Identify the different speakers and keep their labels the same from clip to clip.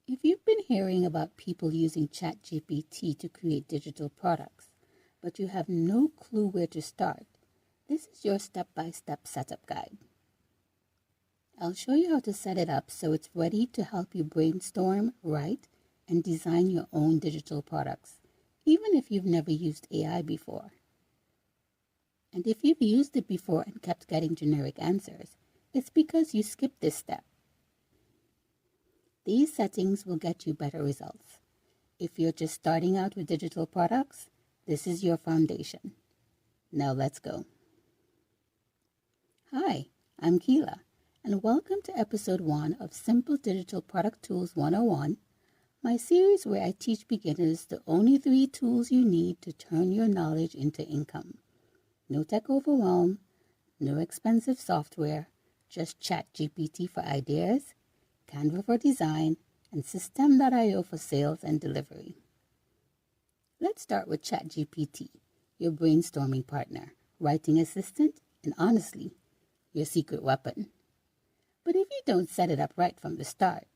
Speaker 1: If you've been hearing about people using ChatGPT to create digital products, but you have no clue where to start, this is your step-by-step setup guide. I'll show you how to set it up so it's ready to help you brainstorm, write, and design your own digital products, even if you've never used AI before. And if you've used it before and kept getting generic answers, it's because you skipped this step. These settings will get you better results. If you're just starting out with digital products, this is your foundation. Now let's go. Hi, I'm Keela, and welcome to episode 1 of Simple Digital Product Tools 101, my series where I teach beginners the only 3 tools you need to turn your knowledge into income. No tech overwhelm, no expensive software, just ChatGPT for ideas, Canva for design, and System.io for sales and delivery. Let's start with ChatGPT, your brainstorming partner, writing assistant, and honestly, your secret weapon. But if you don't set it up right from the start,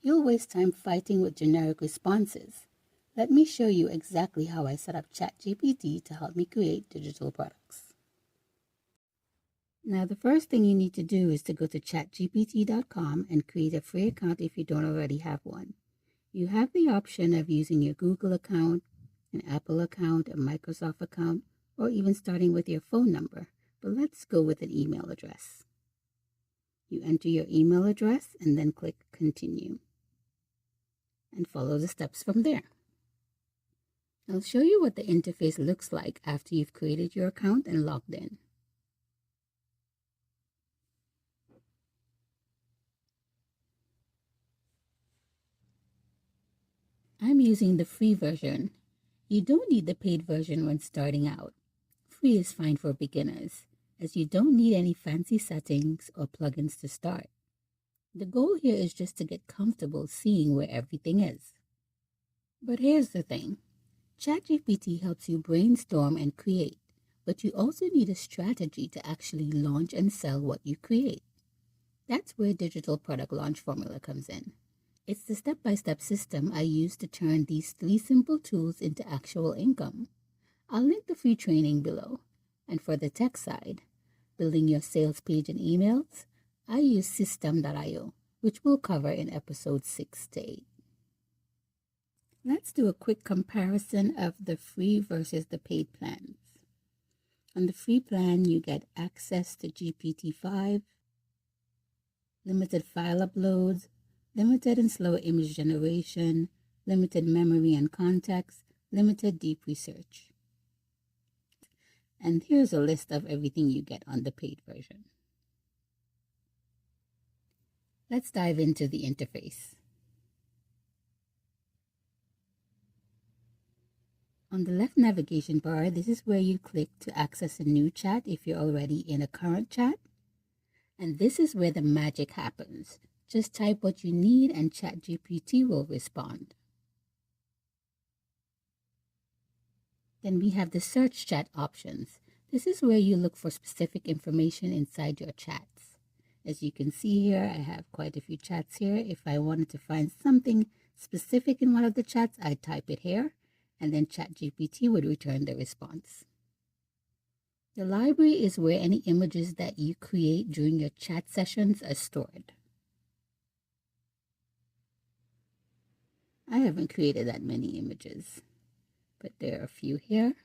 Speaker 1: you'll waste time fighting with generic responses. Let me show you exactly how I set up ChatGPT to help me create digital products. Now, the first thing you need to do is to go to chatgpt.com and create a free account if you don't already have one. You have the option of using your Google account, an Apple account, a Microsoft account, or even starting with your phone number. But let's go with an email address. You enter your email address and then click Continue. And follow the steps from there. I'll show you what the interface looks like after you've created your account and logged in. I'm using the free version. You don't need the paid version when starting out. Free is fine for beginners, as you don't need any fancy settings or plugins to start. The goal here is just to get comfortable seeing where everything is. But here's the thing. ChatGPT helps you brainstorm and create, but you also need a strategy to actually launch and sell what you create. That's where Digital Product Launch Formula comes in. It's the step-by-step system I use to turn these 3 simple tools into actual income. I'll link the free training below. And for the tech side, building your sales page and emails, I use System.io, which we'll cover in episodes 6 to 8. Let's do a quick comparison of the free versus the paid plans. On the free plan, you get access to GPT-5, limited file uploads, limited and slow image generation, limited memory and context, limited deep research. And here's a list of everything you get on the paid version. Let's dive into the interface. On the left navigation bar, this is where you click to access a new chat if you're already in a current chat. And this is where the magic happens. Just type what you need and ChatGPT will respond. Then we have the search chat options. This is where you look for specific information inside your chats. As you can see here, I have quite a few chats here. If I wanted to find something specific in one of the chats, I'd type it here, and then ChatGPT would return the response. The library is where any images that you create during your chat sessions are stored. I haven't created that many images, but there are a few here.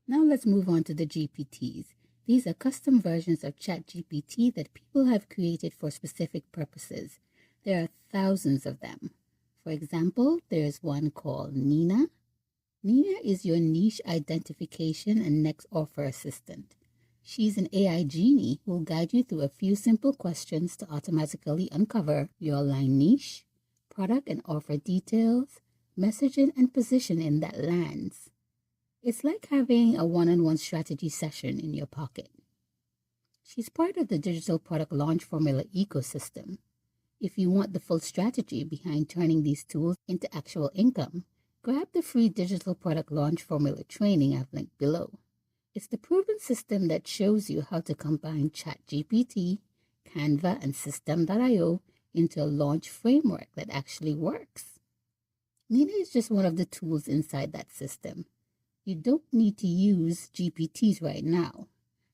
Speaker 1: Now let's move on to the GPTs. These are custom versions of ChatGPT that people have created for specific purposes. There are thousands of them. For example, there's one called Nina. Nina is your niche identification and next offer assistant. She's an AI genie who will guide you through a few simple questions to automatically uncover your line niche, product and offer details, messaging, and position in that lands. It's like having a one-on-one strategy session in your pocket. She's part of the Digital Product Launch Formula ecosystem. If you want the full strategy behind turning these tools into actual income, grab the free Digital Product Launch Formula training I've linked below. It's the proven system that shows you how to combine ChatGPT, Canva, and System.io into a launch framework that actually works. Nina is just one of the tools inside that system. You don't need to use GPTs right now.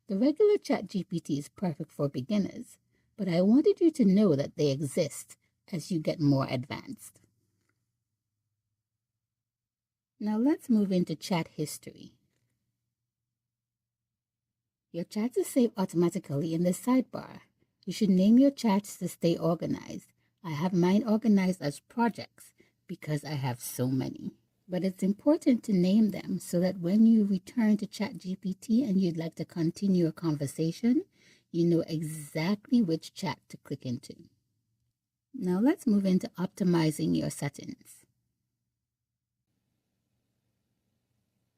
Speaker 1: The regular ChatGPT is perfect for beginners, but I wanted you to know that they exist as you get more advanced. Now let's move into chat history. Your chats are saved automatically in the sidebar. You should name your chats to stay organized. I have mine organized as projects because I have so many. But it's important to name them so that when you return to ChatGPT and you'd like to continue a conversation, you know exactly which chat to click into. Now let's move into optimizing your settings.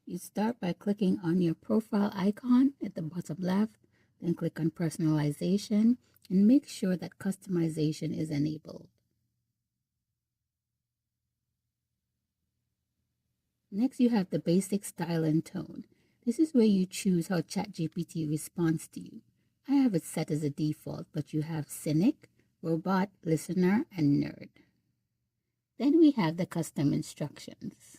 Speaker 1: You start by clicking on your profile icon at the bottom left, then click on personalization and make sure that customization is enabled. Next, you have the basic style and tone. This is where you choose how ChatGPT responds to you. I have it set as a default, but you have cynic, robot, listener, and nerd. Then we have the custom instructions.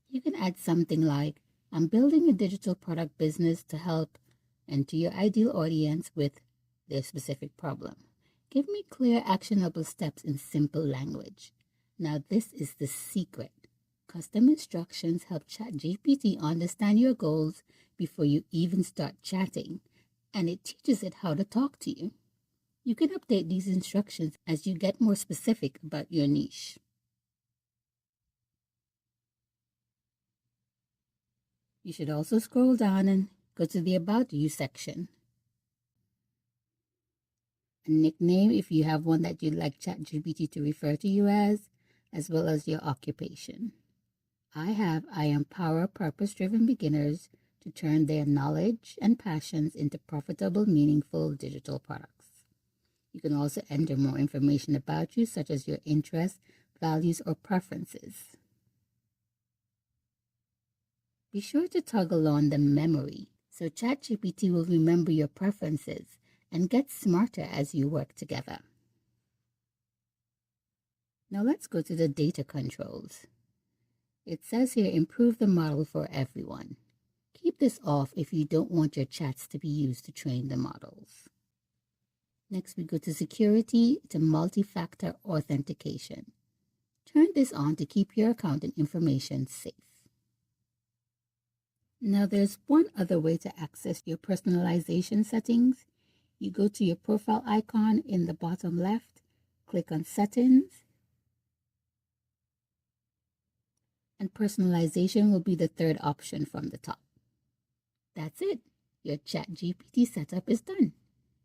Speaker 1: You can add something like, I'm building a digital product business to help and to your ideal audience with their specific problem. Give me clear, actionable steps in simple language. Now this is the secret. Custom instructions help ChatGPT understand your goals before you even start chatting, and it teaches it how to talk to you. You can update these instructions as you get more specific about your niche. You should also scroll down and go to the About You section. A nickname if you have one that you'd like ChatGPT to refer to you as well as your occupation. I empower purpose-driven beginners to turn their knowledge and passions into profitable, meaningful digital products. You can also enter more information about you, such as your interests, values, or preferences. Be sure to toggle on the memory so ChatGPT will remember your preferences and get smarter as you work together. Now let's go to the data controls. It says here, improve the model for everyone. Keep this off if you don't want your chats to be used to train the models. Next, we go to security to multi-factor authentication. Turn this on to keep your account and information safe. Now there's one other way to access your personalization settings. You go to your profile icon in the bottom left, click on settings, and personalization will be the third option from the top. That's it. Your ChatGPT setup is done.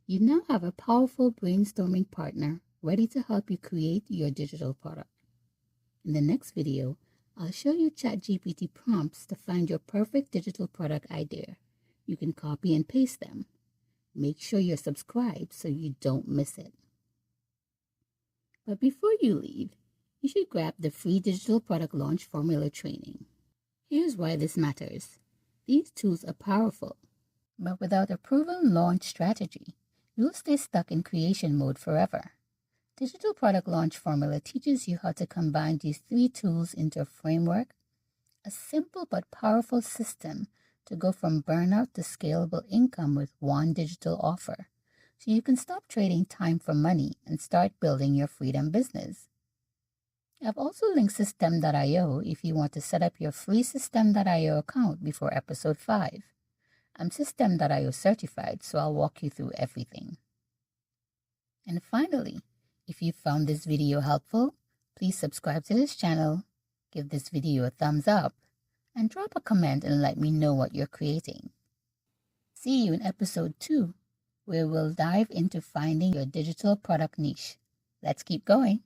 Speaker 1: You now have a powerful brainstorming partner ready to help you create your digital product. In the next video, I'll show you ChatGPT prompts to find your perfect digital product idea. You can copy and paste them. Make sure you're subscribed so you don't miss it. But before you leave, you should grab the free digital product launch formula training. Here's why this matters. These tools are powerful, but without a proven launch strategy, you'll stay stuck in creation mode forever. Digital Product Launch Formula teaches you how to combine these three tools into a framework, a simple but powerful system to go from burnout to scalable income with one digital offer, so you can stop trading time for money and start building your freedom business. I've also linked System.io if you want to set up your free System.io account before episode 5. I'm System.io certified, so I'll walk you through everything. And finally, if you found this video helpful, please subscribe to this channel, give this video a thumbs up, and drop a comment and let me know what you're creating. See you in episode 2, where we'll dive into finding your digital product niche. Let's keep going.